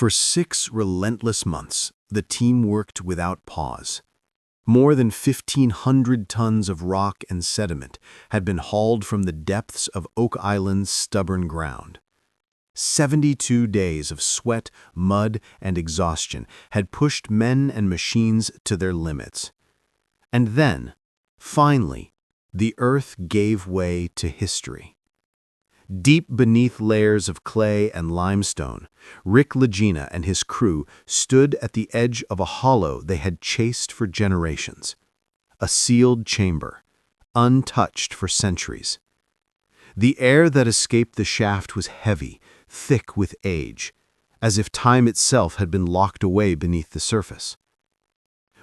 For 6 relentless months, the team worked without pause. More than 1,500 tons of rock and sediment had been hauled from the depths of Oak Island's stubborn ground. 72 days of sweat, mud, and exhaustion had pushed men and machines to their limits. And then, finally, the earth gave way to history. Deep beneath layers of clay and limestone, Lagina and his crew stood at the edge of a hollow they had chased for generations. A sealed chamber, untouched for centuries. The air that escaped the shaft was heavy, thick with age, as if time itself had been locked away beneath the surface.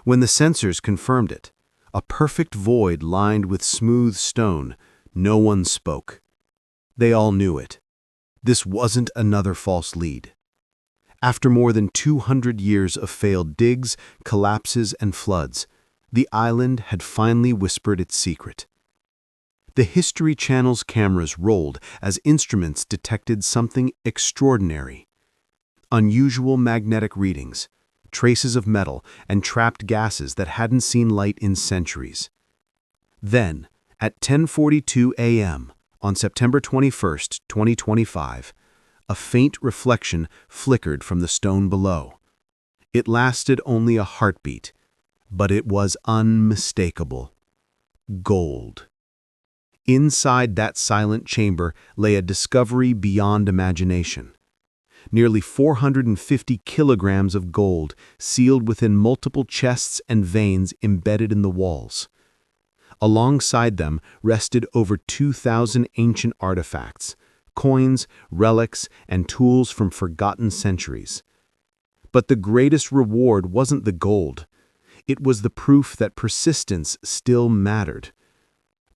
When the sensors confirmed it, a perfect void lined with smooth stone, no one spoke. They all knew it. This wasn't another false lead. After more than 200 years of failed digs, collapses, and floods, the island had finally whispered its secret. The History Channel's cameras rolled as instruments detected something extraordinary. Unusual magnetic readings, traces of metal, and trapped gases that hadn't seen light in centuries. Then, at 10:42 a.m., on September 21, 2025, a faint reflection flickered from the stone below. It lasted only a heartbeat, but it was unmistakable. Gold. Inside that silent chamber lay a discovery beyond imagination. Nearly 450 kilograms of gold sealed within multiple chests and veins embedded in the walls. Alongside them rested over 2,000 ancient artifacts, coins, relics, and tools from forgotten centuries. But the greatest reward wasn't the gold. It was the proof that persistence still mattered.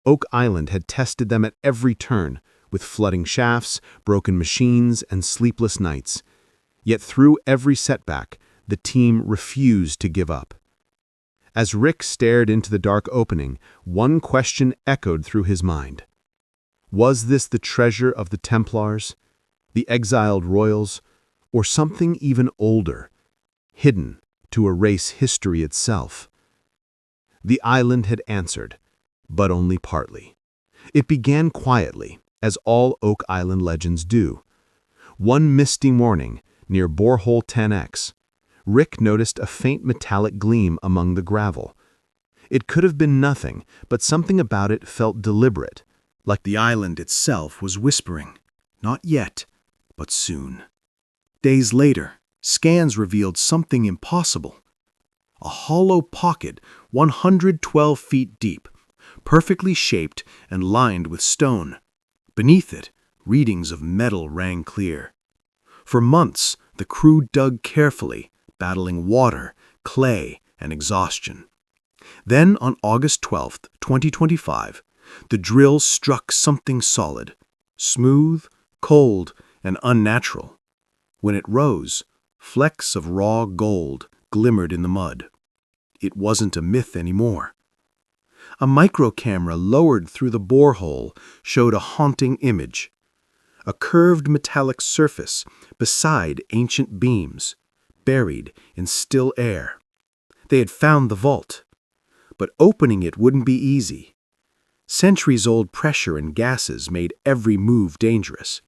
Oak Island had tested them at every turn, with flooding shafts, broken machines, and sleepless nights. Yet through every setback, the team refused to give up. As Rick stared into the dark opening, one question echoed through his mind. Was this the treasure of the Templars, the exiled royals, or something even older, hidden to erase history itself? The island had answered, but only partly. It began quietly, as all Oak Island legends do. One misty morning, near Borehole 10X, Rick noticed a faint metallic gleam among the gravel. It could have been nothing, but something about it felt deliberate, like the island itself was whispering, not yet, but soon. Days later, scans revealed something impossible. A hollow pocket 112 feet deep, perfectly shaped and lined with stone. Beneath it, readings of metal rang clear. For months, the crew dug carefully, battling water, clay, and exhaustion. Then, on August 12, 2025, the drill struck something solid, smooth, cold, and unnatural. When it rose, flecks of raw gold glimmered in the mud. It wasn't a myth anymore. A microcamera lowered through the borehole showed a haunting image. A curved metallic surface beside ancient beams, buried in still air. They had found the vault, but opening it wouldn't be easy. Centuries-old pressure and gases made every move dangerous.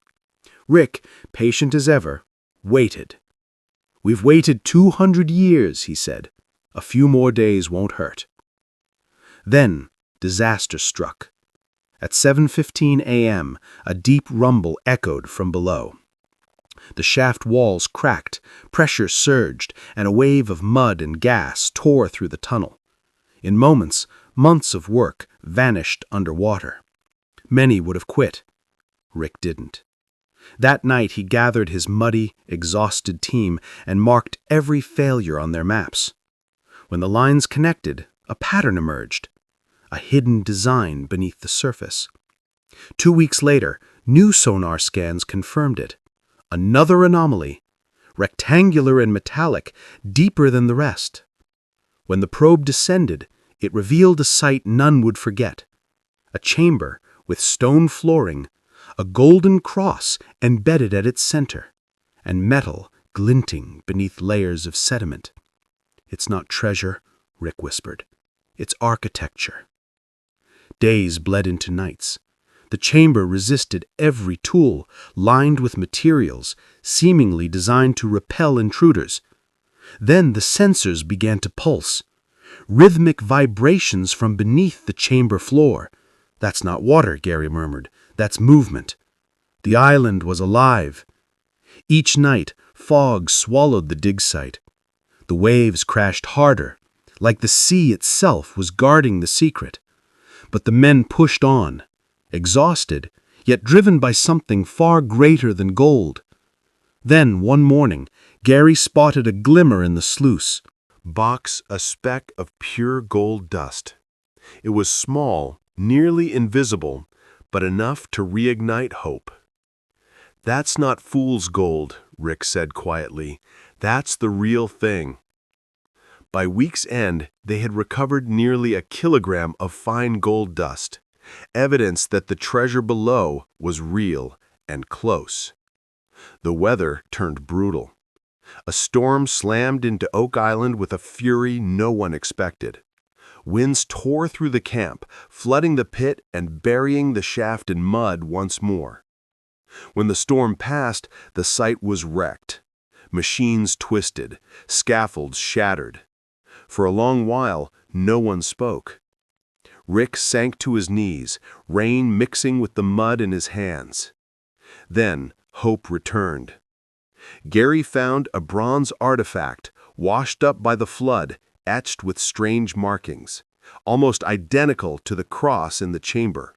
Rick, patient as ever, waited. "We've waited 200 years, he said. "A few more days won't hurt." Then, disaster struck. At 7:15 a.m., a deep rumble echoed from below. The shaft walls cracked, pressure surged, and a wave of mud and gas tore through the tunnel. In moments, months of work vanished underwater. Many would have quit. Rick didn't. That night he gathered his muddy, exhausted team and marked every failure on their maps. When the lines connected, a pattern emerged. A hidden design beneath the surface. 2 weeks later, new sonar scans confirmed it. Another anomaly, rectangular and metallic, deeper than the rest. When the probe descended, it revealed a sight none would forget. A chamber with stone flooring, a golden cross embedded at its center, and metal glinting beneath layers of sediment. "It's not treasure," Rick whispered. "It's architecture." Days bled into nights. The chamber resisted every tool, lined with materials seemingly designed to repel intruders. Then the sensors began to pulse. Rhythmic vibrations from beneath the chamber floor. "That's not water," Gary murmured. "That's movement." The island was alive. Each night, fog swallowed the dig site. The waves crashed harder, like the sea itself was guarding the secret. But the men pushed on, exhausted, yet driven by something far greater than gold. Then, one morning, Gary spotted a glimmer in the sluice. Box, a speck of pure gold dust. It was small, nearly invisible, but enough to reignite hope. "That's not fool's gold," Rick said quietly. "That's the real thing." By week's end, they had recovered nearly a kilogram of fine gold dust, evidence that the treasure below was real and close. The weather turned brutal. A storm slammed into Oak Island with a fury no one expected. Winds tore through the camp, flooding the pit and burying the shaft in mud once more. When the storm passed, the site was wrecked. Machines twisted, scaffolds shattered. For a long while, no one spoke. Rick sank to his knees, rain mixing with the mud in his hands. Then, hope returned. Gary found a bronze artifact, washed up by the flood, etched with strange markings, almost identical to the cross in the chamber.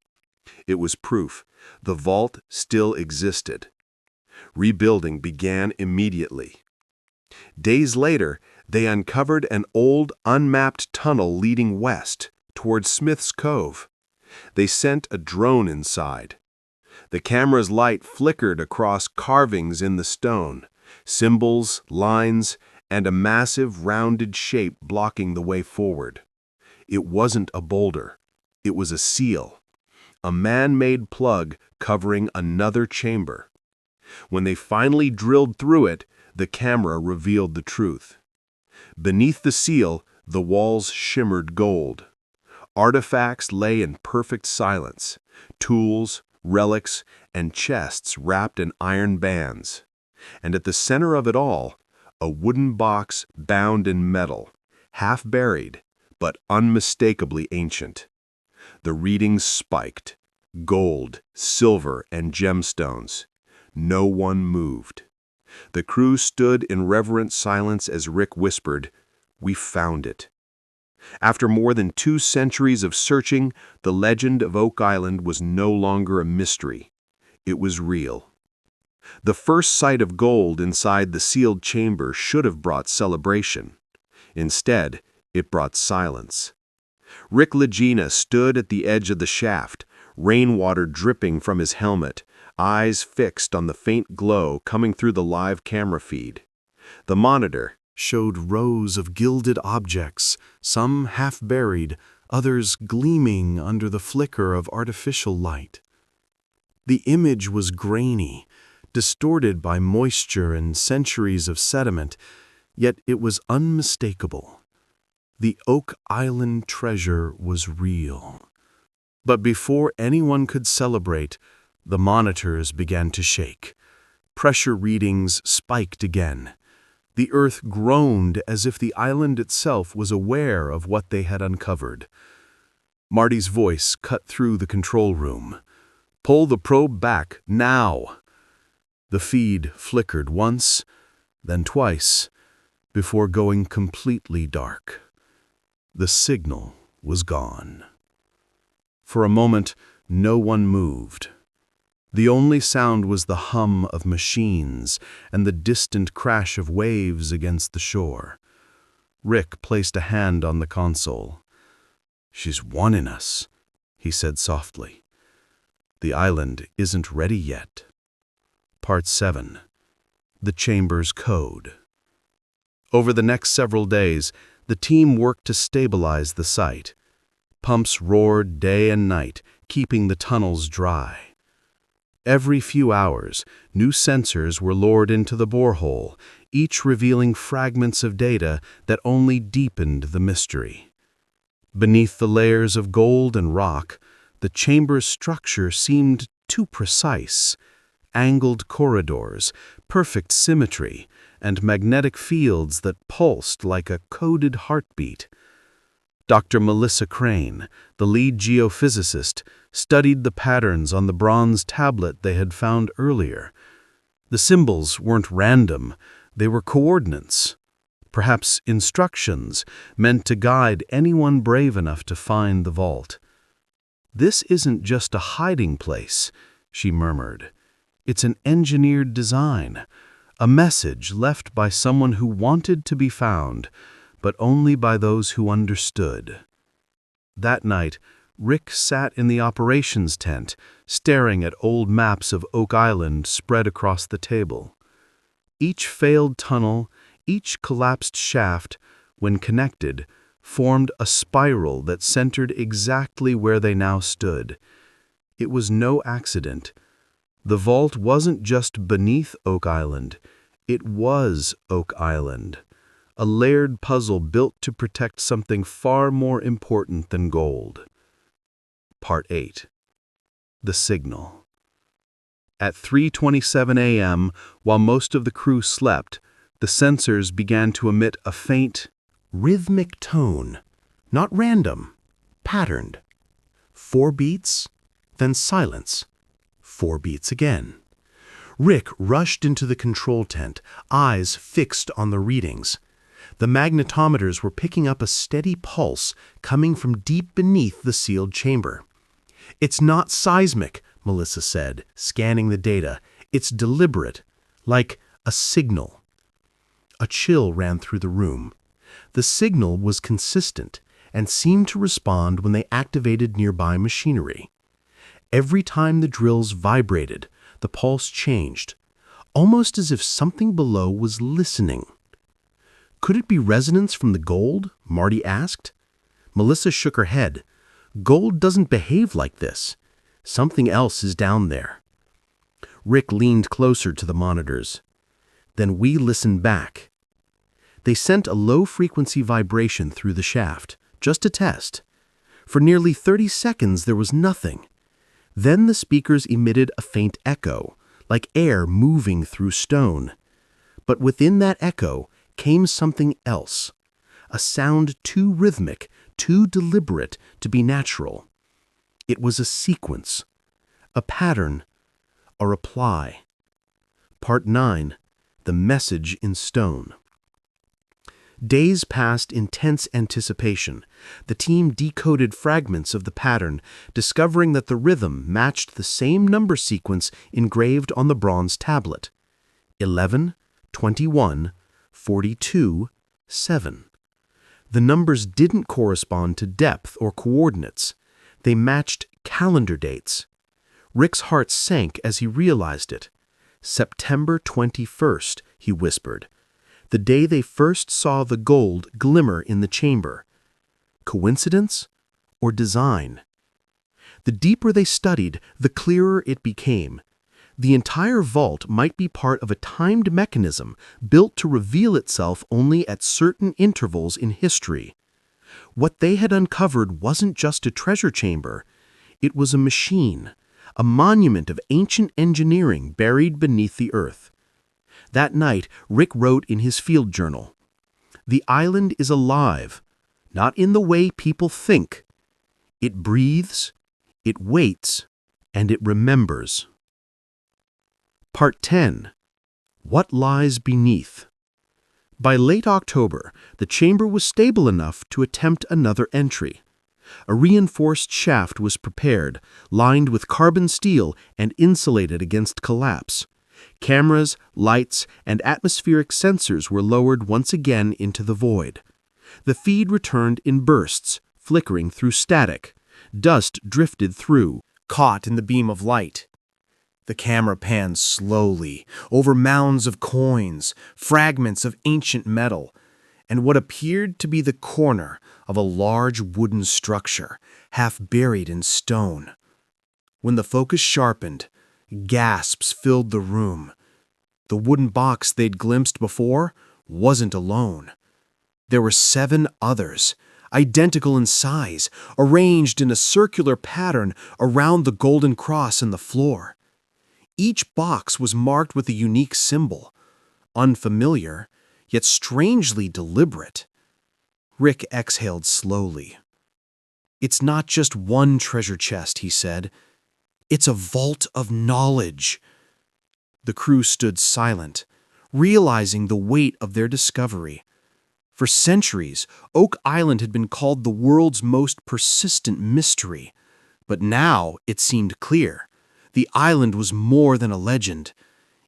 It was proof the vault still existed. Rebuilding began immediately. Days later, they uncovered an old, unmapped tunnel leading west, toward Smith's Cove. They sent a drone inside. The camera's light flickered across carvings in the stone, symbols, lines, and a massive, rounded shape blocking the way forward. It wasn't a boulder. It was a seal, a man-made plug covering another chamber. When they finally drilled through it, the camera revealed the truth. Beneath the seal, the walls shimmered gold. Artifacts lay in perfect silence, tools, relics, and chests wrapped in iron bands. And at the center of it all, a wooden box bound in metal, half buried, but unmistakably ancient. The readings spiked: gold, silver, and gemstones. No one moved. The crew stood in reverent silence as Rick whispered, "We found it." After more than 2 centuries of searching, the legend of Oak Island was no longer a mystery. It was real. The first sight of gold inside the sealed chamber should have brought celebration. Instead, it brought silence. Rick Lagina stood at the edge of the shaft, rainwater dripping from his helmet, eyes fixed on the faint glow coming through the live camera feed. The monitor showed rows of gilded objects, some half buried, others gleaming under the flicker of artificial light. The image was grainy, distorted by moisture and centuries of sediment, yet it was unmistakable. The Oak Island treasure was real. But before anyone could celebrate, the monitors began to shake. Pressure readings spiked again. The earth groaned as if the island itself was aware of what they had uncovered. Marty's voice cut through the control room. "Pull the probe back, now!" The feed flickered once, then twice, before going completely dark. The signal was gone. For a moment, no one moved. The only sound was the hum of machines and the distant crash of waves against the shore. Rick placed a hand on the console. "She's warning us," he said softly. "The island isn't ready yet." Part 7. The Chamber's Code. Over the next several days, the team worked to stabilize the site. Pumps roared day and night, keeping the tunnels dry. Every few hours, new sensors were lowered into the borehole, each revealing fragments of data that only deepened the mystery. Beneath the layers of gold and rock, the chamber's structure seemed too precise. Angled corridors, perfect symmetry, and magnetic fields that pulsed like a coded heartbeat. Dr. Melissa Crane, the lead geophysicist, studied the patterns on the bronze tablet they had found earlier. The symbols weren't random, they were coordinates, perhaps instructions meant to guide anyone brave enough to find the vault. "This isn't just a hiding place," she murmured. "It's an engineered design, a message left by someone who wanted to be found, but only by those who understood." That night, Rick sat in the operations tent, staring at old maps of Oak Island spread across the table. Each failed tunnel, each collapsed shaft, when connected, formed a spiral that centered exactly where they now stood. It was no accident. The vault wasn't just beneath Oak Island, it was Oak Island. A layered puzzle built to protect something far more important than gold. Part 8. The Signal. At 3:27 a.m., while most of the crew slept, the sensors began to emit a faint, Rhythmic tone, not random, patterned. 4 beats, then silence. 4 beats again. Rick rushed into the control tent, eyes fixed on the readings. The magnetometers were picking up a steady pulse coming from deep beneath the sealed chamber. "It's not seismic," Melissa said, scanning the data. "It's deliberate, like a signal." A chill ran through the room. The signal was consistent and seemed to respond when they activated nearby machinery. Every time the drills vibrated, the pulse changed, almost as if something below was listening. "Could it be resonance from the gold?" Marty asked. Melissa shook her head. "Gold doesn't behave like this. Something else is down there." Rick leaned closer to the monitors. Then we listened back. They sent a low-frequency vibration through the shaft, just a test. For nearly 30 seconds there was nothing. Then the speakers emitted a faint echo, like air moving through stone. But within that echo came something else, a sound too rhythmic, too deliberate to be natural. It was a sequence, a pattern, a reply. Part 9. The Message in Stone. Days passed in tense anticipation. The team decoded fragments of the pattern, discovering that the rhythm matched the same number sequence engraved on the bronze tablet. 11, 21, 42, 7. The numbers didn't correspond to depth or coordinates. They matched calendar dates. Rick's heart sank as he realized it. "September 21st, he whispered. The day they first saw the gold glimmer in the chamber. Coincidence or design? The deeper they studied, the clearer it became. The entire vault might be part of a timed mechanism built to reveal itself only at certain intervals in history. What they had uncovered wasn't just a treasure chamber. It was a machine, a monument of ancient engineering buried beneath the earth. That night, Rick wrote in his field journal, "The island is alive, not in the way people think. It breathes, it waits, and it remembers." Part 10. What Lies Beneath. By late October, the chamber was stable enough to attempt another entry. A reinforced shaft was prepared, lined with carbon steel and insulated against collapse. Cameras, lights, and atmospheric sensors were lowered once again into the void. The feed returned in bursts, flickering through static. Dust drifted through, caught in the beam of light. The camera panned slowly over mounds of coins, fragments of ancient metal, and what appeared to be the corner of a large wooden structure, half buried in stone. When the focus sharpened, Gasps filled the room. The wooden box they'd glimpsed before wasn't alone. There were 7 others, identical in size, arranged in a circular pattern around the golden cross in the floor. Each box was marked with a unique symbol, unfamiliar, yet strangely deliberate. Rick exhaled slowly. "It's not just one treasure chest," he said. "It's a vault of knowledge." The crew stood silent, realizing the weight of their discovery. For centuries, Oak Island had been called the world's most persistent mystery. But now it seemed clear. The island was more than a legend.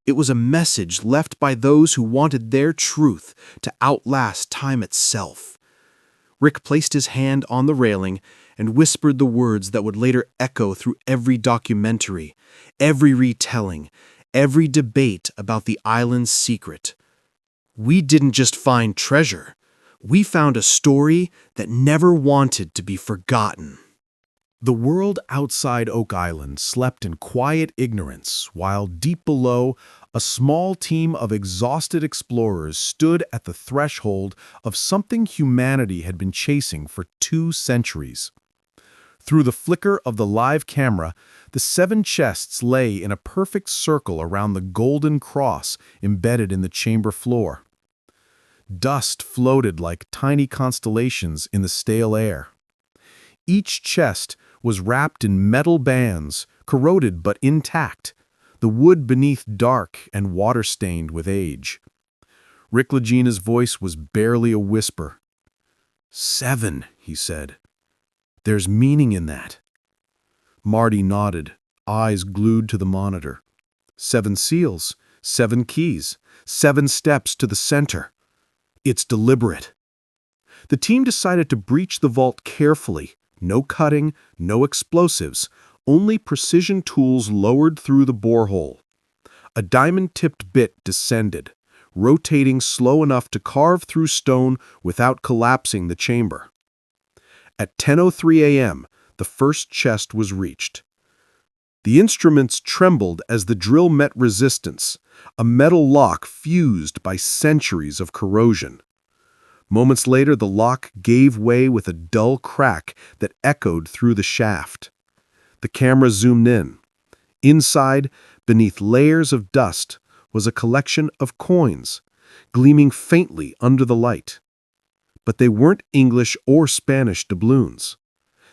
It was a message left by those who wanted their truth to outlast time itself. Rick placed his hand on the railing and whispered the words that would later echo through every documentary, every retelling, every debate about the island's secret. "We didn't just find treasure. We found a story that never wanted to be forgotten." The world outside Oak Island slept in quiet ignorance, while deep below, a small team of exhausted explorers stood at the threshold of something humanity had been chasing for 2 centuries. Through the flicker of the live camera, the 7 chests lay in a perfect circle around the golden cross embedded in the chamber floor. Dust floated like tiny constellations in the stale air. Each chest was wrapped in metal bands, corroded but intact, the wood beneath dark and water-stained with age. Rick Lagina's voice was barely a whisper. "7," he said. "There's meaning in that." Marty nodded, eyes glued to the monitor. 7 seals, 7 keys, 7 steps to the center. It's deliberate. The team decided to breach the vault carefully. No cutting, no explosives, only precision tools lowered through the borehole. A diamond-tipped bit descended, rotating slow enough to carve through stone without collapsing the chamber. At 10:03 a.m., the first chest was reached. The instruments trembled as the drill met resistance, a metal lock fused by centuries of corrosion. Moments later, the lock gave way with a dull crack that echoed through the shaft. The camera zoomed in. Inside, beneath layers of dust, was a collection of coins, gleaming faintly under the light. But they weren't English or Spanish doubloons.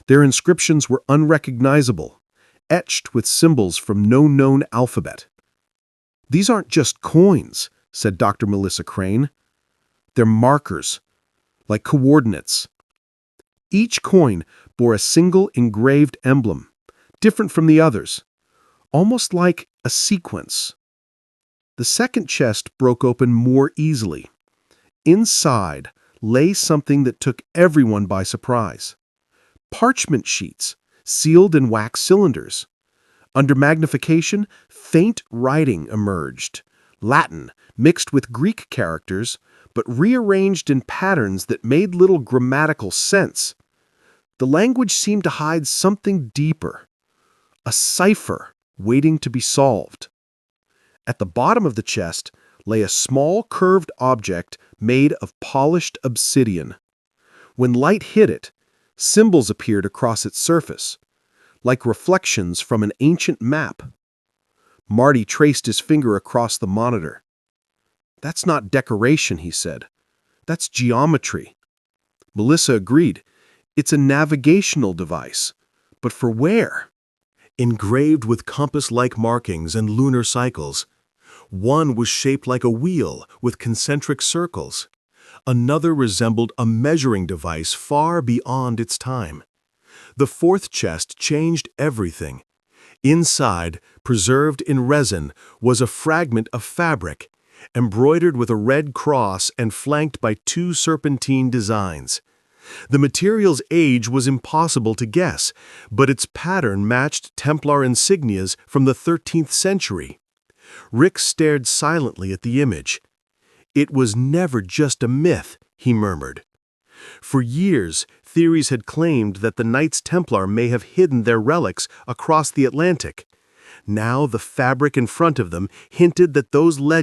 Their inscriptions were unrecognizable, etched with symbols from no known alphabet. "These aren't just coins," said Dr. Melissa Crane. "They're markers, like coordinates." Each coin bore a single engraved emblem, different from the others, almost like a sequence. The second chest broke open more easily. Inside lay something that took everyone by surprise. Parchment sheets, sealed in wax cylinders. Under magnification, faint writing emerged, Latin mixed with Greek characters, but rearranged in patterns that made little grammatical sense. The language seemed to hide something deeper, a cipher waiting to be solved. At the bottom of the chest lay a small curved object made of polished obsidian. When light hit it, symbols appeared across its surface, like reflections from an ancient map. Marty traced his finger across the monitor. "That's not decoration," he said. "That's geometry." Melissa agreed. "It's a navigational device. But for where?" Engraved with compass-like markings and lunar cycles. One was shaped like a wheel with concentric circles. Another resembled a measuring device far beyond its time. The fourth chest changed everything. Inside, preserved in resin, was a fragment of fabric, embroidered with a red cross and flanked by 2 serpentine designs. The material's age was impossible to guess, but its pattern matched Templar insignias from the 13th century. Rick stared silently at the image. "It was never just a myth," he murmured. For years, theories had claimed that the Knights Templar may have hidden their relics across the Atlantic. Now the fabric in front of them hinted that those legends